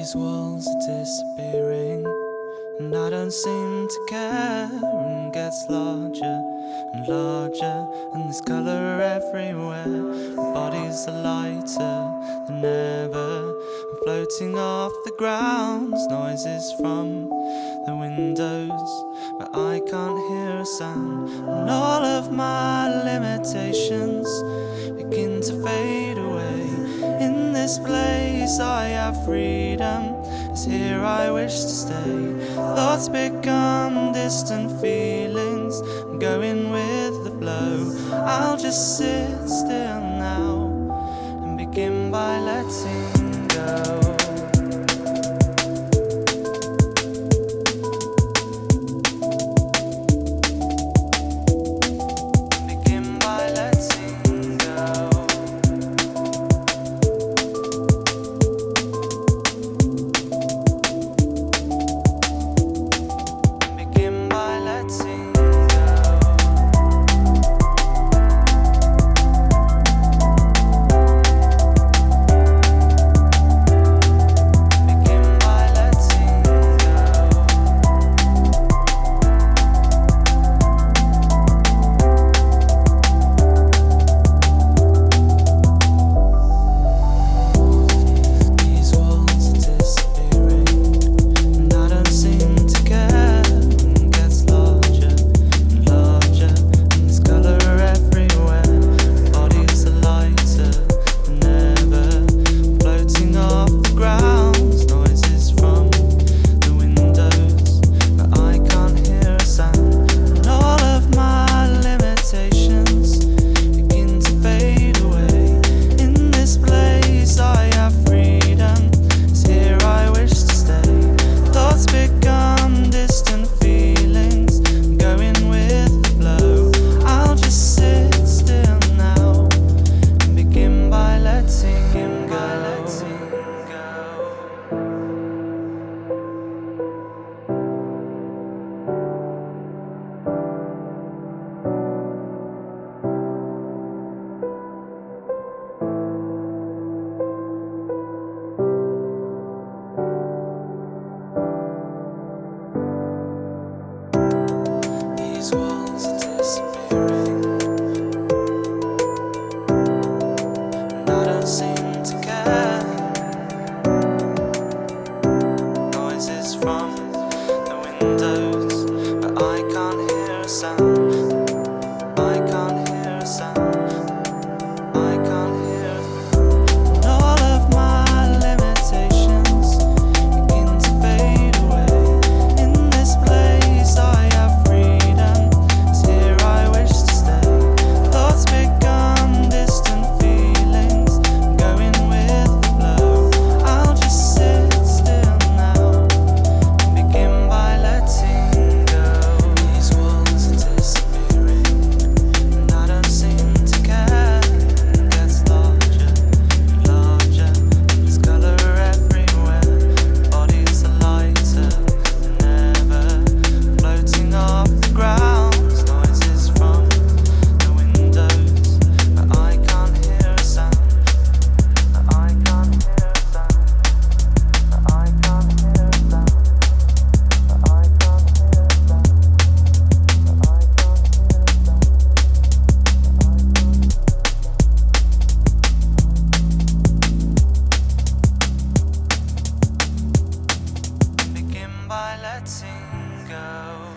These walls are disappearing, and I don't seem to care. And gets larger and larger, and there's colour everywhere. My bodies are lighter than ever. I'm floating off the ground. Noises from the windows, but I can't hear a sound. And all of my limitations begin to fade away. In this place I have freedom. It's here I wish to stay. Thoughts become distant feelings. I'm going with the flow. I'll just sit still now and begin by letting go. By letting go.